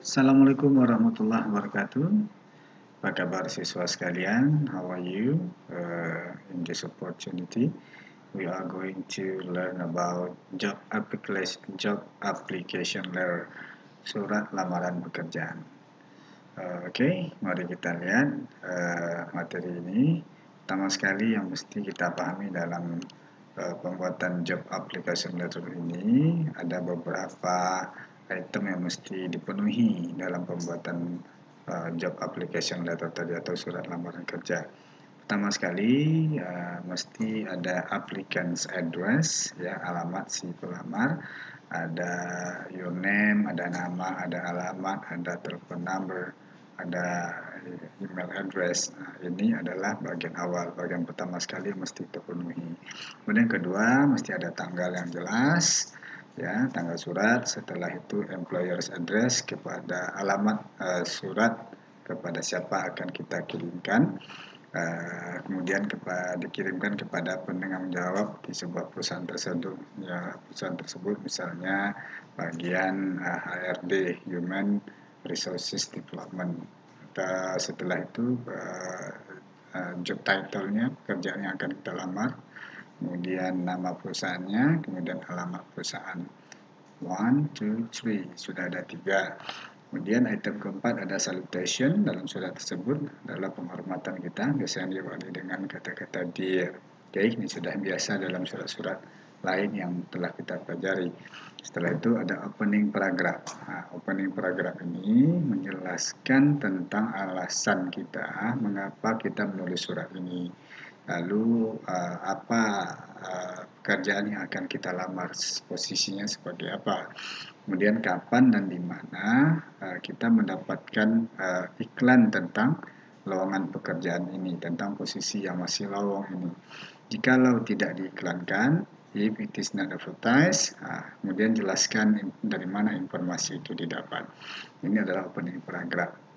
Assalamualaikum warahmatullahi wabarakatuh. Apa kabar siswa sekalian? How are you? In this opportunity, we are going to learn about job application letter, surat lamaran pekerjaan. Oke, mari kita lihat materi ini. Pertama sekali yang mesti kita pahami dalam pembuatan job application letter ini ada beberapa item yang mesti dipenuhi dalam pembuatan job application letter tadi atau surat lamaran kerja. Pertama sekali mesti ada applicant's address, ya, alamat si pelamar, ada your name, ada nama, ada alamat, ada telepon number, ada email address. Nah, ini adalah bagian awal, bagian pertama sekali mesti terpenuhi. Kemudian kedua mesti ada tanggal yang jelas, ya, tanggal surat. Setelah itu employer's address, kepada alamat surat kepada siapa akan kita kirimkan. Kemudian dikirimkan kepada penanggung jawab di sebuah perusahaan tersebut, ya, perusahaan tersebut misalnya bagian HRD, Human Resources Development. Setelah itu job title-nya, pekerjaan yang akan kita lamar, kemudian nama perusahaannya, kemudian alamat perusahaan. 1, 2, 3, sudah ada 3. Kemudian item keempat ada salutation. Dalam surat tersebut adalah penghormatan kita, biasanya diawali dengan kata-kata dear. Oke, ini sudah biasa dalam surat-surat lain yang telah kita pelajari. Setelah itu ada opening paragraph. Opening paragraph ini menjelaskan tentang alasan kita mengapa kita menulis surat ini. Lalu apa pekerjaan yang akan kita lamar, posisinya sebagai apa. Kemudian kapan dan di mana kita mendapatkan iklan tentang lowongan pekerjaan ini, tentang posisi yang masih lowong ini. Jikalau tidak diiklankan, if it is not advertised, kemudian jelaskan dari mana informasi itu didapat. Ini adalah opening paragraph.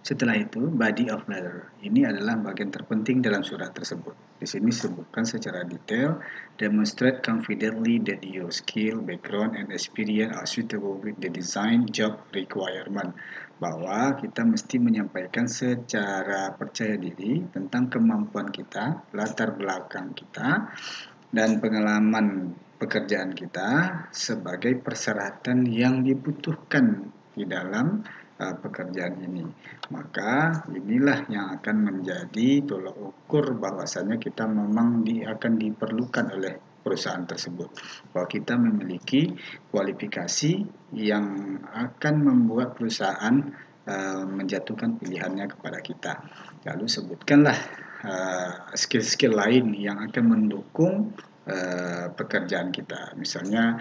Setelah itu, body of letter. Ini adalah bagian terpenting dalam surat tersebut. Di sini disebutkan secara detail, demonstrate confidently that your skill, background, and experience are suitable with the design job requirement. Bahwa kita mesti menyampaikan secara percaya diri tentang kemampuan kita, latar belakang kita, dan pengalaman pekerjaan kita sebagai persyaratan yang dibutuhkan di dalam pekerjaan ini. Maka inilah yang akan menjadi tolak ukur bahwasanya kita memang akan diperlukan oleh perusahaan tersebut, bahwa kita memiliki kualifikasi yang akan membuat perusahaan menjatuhkan pilihannya kepada kita. Lalu sebutkanlah skill-skill lain yang akan mendukung pekerjaan kita. Misalnya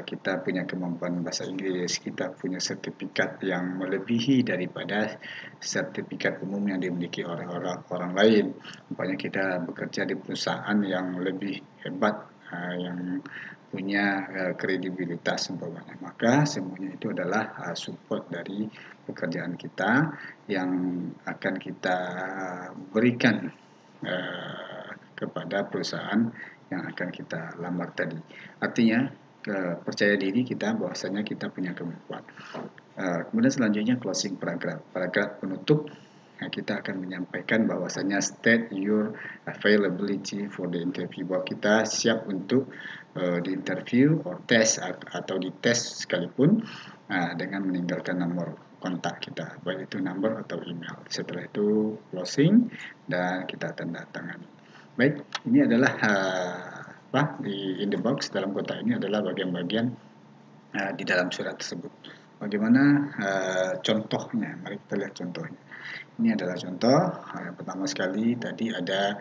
kita punya kemampuan bahasa Inggris, kita punya sertifikat yang melebihi daripada sertifikat umum yang dimiliki orang lain. Umpamanya kita bekerja di perusahaan yang lebih hebat, yang punya kredibilitas umpamanya. Maka semuanya itu adalah support dari pekerjaan kita yang akan kita berikan kepada perusahaan yang akan kita lamar tadi. Artinya percaya diri kita bahwasanya kita punya kemampuan. Kemudian selanjutnya closing paragraph. Paragraf penutup, kita akan menyampaikan bahwasanya state your availability for the interview, bahwa kita siap untuk diinterview or test atau dites sekalipun dengan meninggalkan nomor kontak kita, baik itu number atau email. Setelah itu closing dan kita tanda tangani. Baik, ini adalah in the box, dalam kotak ini adalah bagian-bagian di dalam surat tersebut. Bagaimana contohnya? Mari kita lihat contohnya. Ini adalah contoh. Yang pertama sekali tadi ada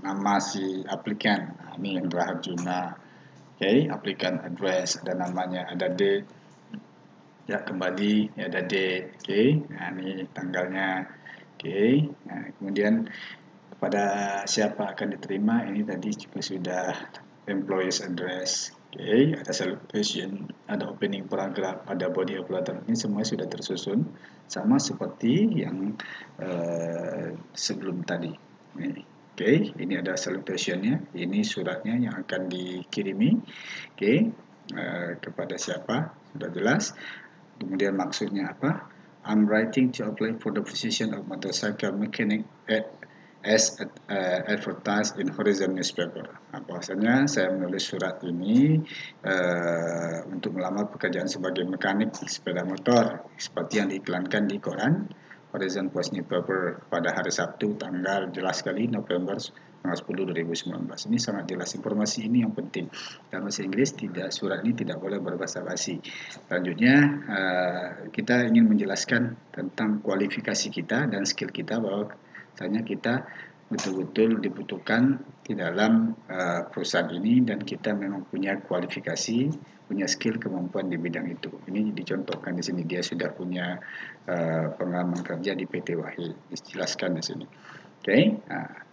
nama si aplikan. Ini Indra Harjuna. Okay, aplikan address, ada namanya, ada date. Ya, kembali ada date. Okay, ini tanggalnya. Okay, kemudian kepada siapa akan diterima, ini tadi juga sudah employee's address. Okay, ada salutation, ada opening paragraph, ada body of letter. Ini semua sudah tersusun sama seperti yang sebelum tadi. Okay, ini ada salutationnya, ini suratnya yang akan dikirimi. Okay, kepada siapa sudah jelas. Kemudian maksudnya apa? I'm writing to apply for the position of motorcycle mechanic as advertised in Horizon newspaper. Bahwasanya saya menulis surat ini untuk melamar pekerjaan sebagai mekanik sepeda motor seperti yang diiklankan di koran Horizon Post Newspaper pada hari Sabtu tanggal jelas sekali November tanggal 10 2019. Ini sangat jelas, informasi ini yang penting. Dalam bahasa Inggris surat ini tidak boleh berbahasa basi. Selanjutnya kita ingin menjelaskan tentang kualifikasi kita dan skill kita, bahwa misalnya kita betul-betul dibutuhkan di dalam perusahaan ini dan kita memang punya kualifikasi, punya skill, kemampuan di bidang itu. Ini dicontohkan di sini, dia sudah punya pengalaman kerja di PT Wahid, dijelaskan di sini. Oke,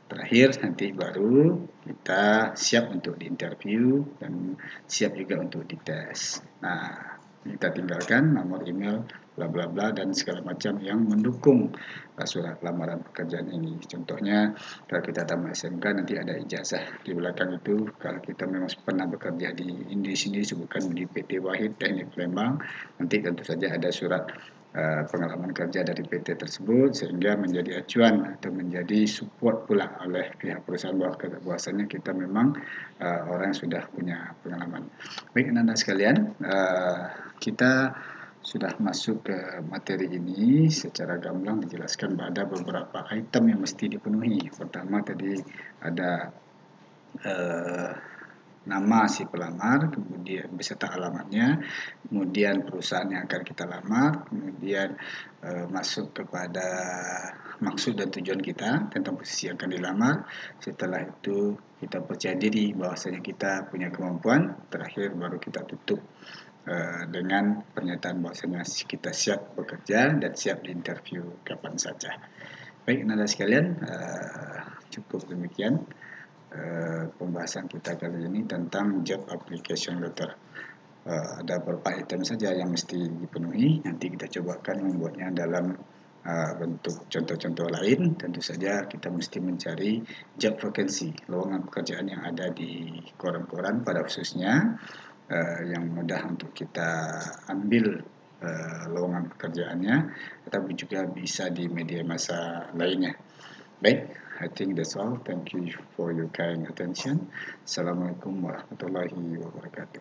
terakhir nanti baru kita siap untuk diinterview dan siap juga untuk dites. Nah, kita tinggalkan nomor email bla bla bla dan segala macam yang mendukung surat lamaran pekerjaan ini. Contohnya kalau kita tamat SMK nanti ada ijazah di belakang itu. Kalau kita memang pernah bekerja di sini disebutkan di PT Wahid Teknik Palembang, nanti tentu saja ada surat pengalaman kerja dari PT tersebut, sehingga menjadi acuan atau menjadi support pula oleh pihak perusahaan bahwasanya kita memang orang yang sudah punya pengalaman. Baik anak-anak sekalian, kita sudah masuk ke materi ini. Secara gamblang dijelaskan bahwa ada beberapa item yang mesti dipenuhi. Pertama tadi ada nama si pelamar, kemudian beserta alamatnya, kemudian perusahaan yang akan kita lamar, kemudian masuk kepada maksud dan tujuan kita tentang posisi yang akan dilamar. Setelah itu kita percaya diri bahwasanya kita punya kemampuan. Terakhir baru kita tutup dengan pernyataan bahwasanya kita siap bekerja dan siap diinterview kapan saja. Baik, anak-anak sekalian, cukup demikian pembahasan kita kali ini tentang job application letter. Ada beberapa item saja yang mesti dipenuhi. Nanti kita cobakan membuatnya dalam bentuk contoh-contoh lain. Tentu saja kita mesti mencari job vacancy, lowongan pekerjaan yang ada di koran-koran pada khususnya, yang mudah untuk kita ambil lowongan pekerjaannya, tetapi juga bisa di media massa lainnya. Baik, I think that's all. Thank you for your kind attention. Assalamualaikum warahmatullahi wabarakatuh.